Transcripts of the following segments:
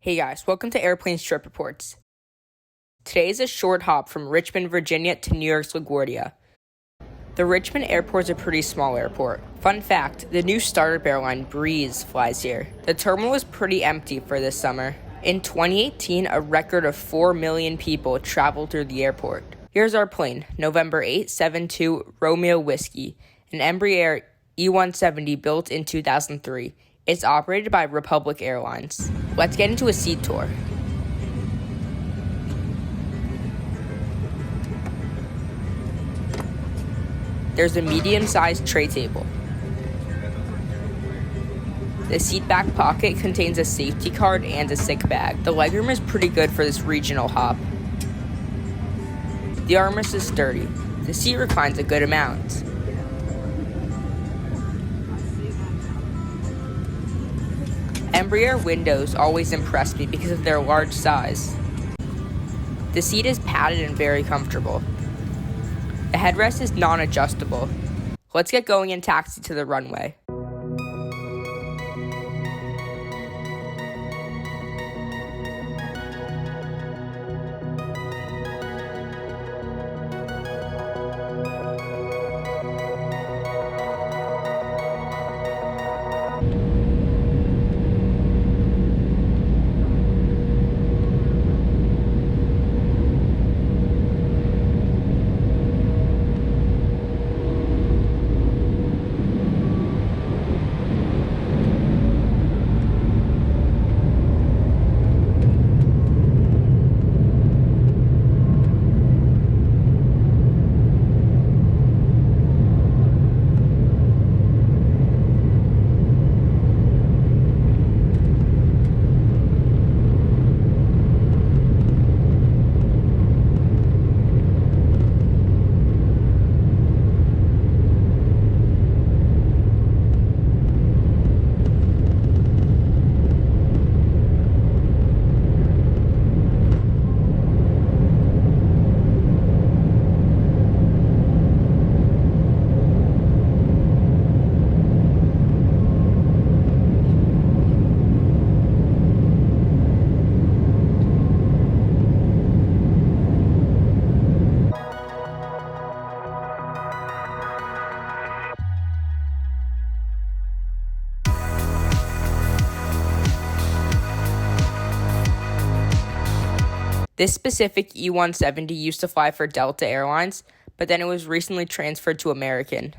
Hey guys, welcome to Airplanes Trip Reports. Today is a short hop from Richmond, Virginia to New York's LaGuardia. The Richmond airport is a pretty small airport. Fun fact, the new startup airline Breeze flies here. The terminal is pretty empty for this summer. In 2018, a record of 4 million people traveled through the airport. Here's our plane, November 872 Romeo Whiskey, an Embraer E170 built in 2003. It's operated by Republic Airlines. Let's get into a seat tour. There's a medium-sized tray table. The seat back pocket contains a safety card and a sick bag. The legroom is pretty good for this regional hop. The armrest is sturdy. The seat reclines a good amount. Embraer windows always impress me because of their large size. The seat is padded and very comfortable. The headrest is non-adjustable. Let's get going and taxi to the runway. This specific E170 used to fly for Delta Airlines, but then it was recently transferred to American.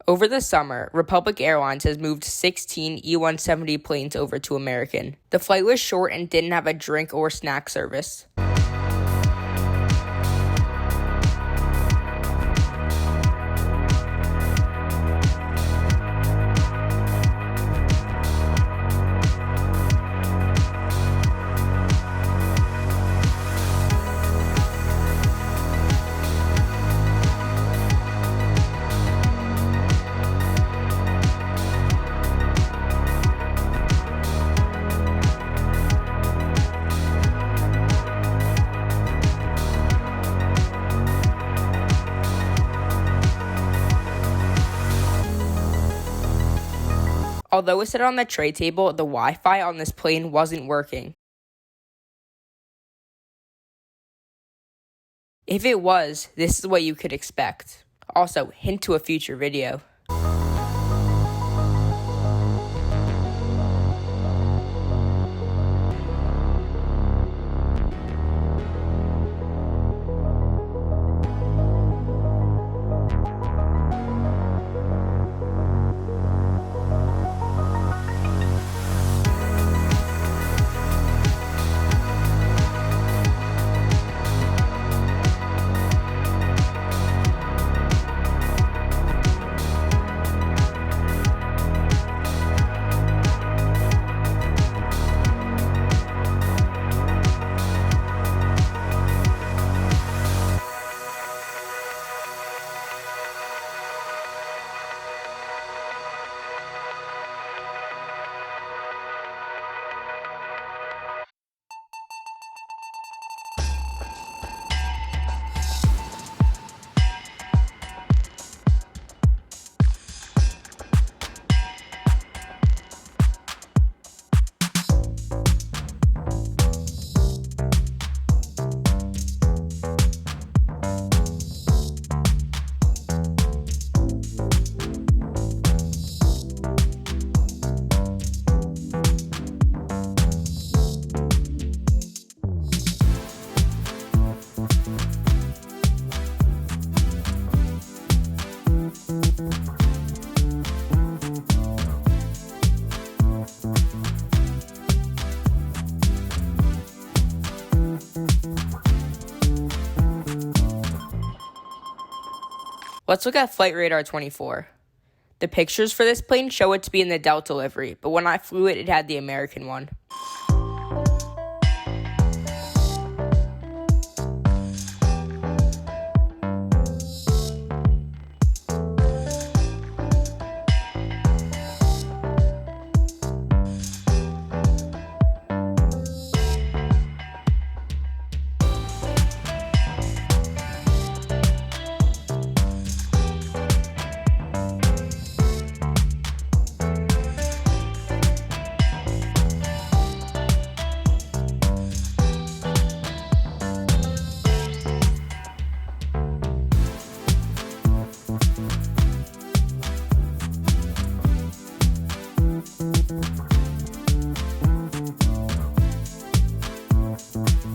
Over the summer, Republic Airlines has moved 16 E170 planes over to American. The flight was short and didn't have a drink or snack service. Although it said on the tray table, the Wi-Fi on this plane wasn't working. If it was, this is what you could expect. Also, hint to a future video. Let's look at Flight Radar 24. The pictures for this plane show it to be in the Delta livery, but when I flew it, it had the American one.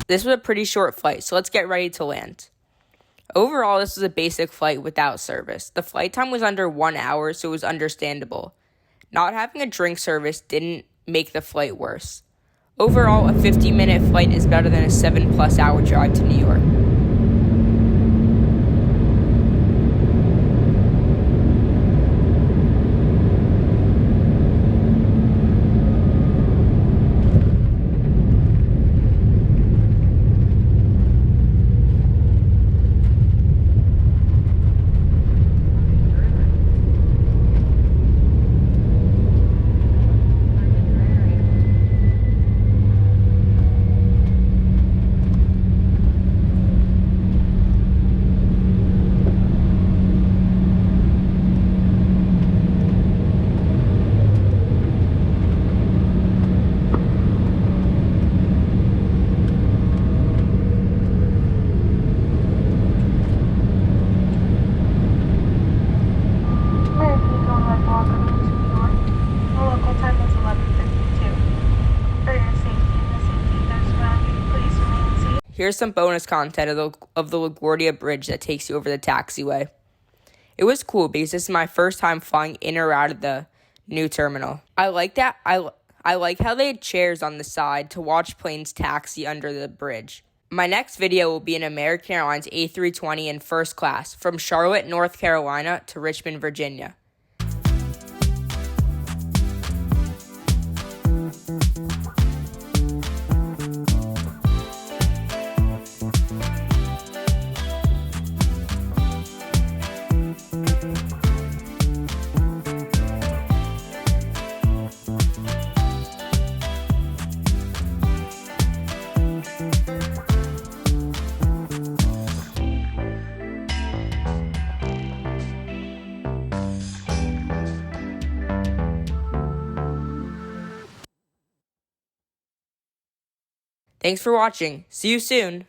This was a pretty short flight, so let's get ready to land. Overall, this was a basic flight without service. The flight time was under 1 hour, so it was understandable. Not having a drink service didn't make the flight worse. Overall, a 50-minute flight is better than a 7+ hour drive to New York. Here's some bonus content of the LaGuardia Bridge that takes you over the taxiway. It was cool because this is my first time flying in or out of the new terminal. I like that. I like how they had chairs on the side to watch planes taxi under the bridge. My next video will be an American Airlines A320 in first class from Charlotte, North Carolina to Richmond, Virginia. Thanks for watching. See you soon.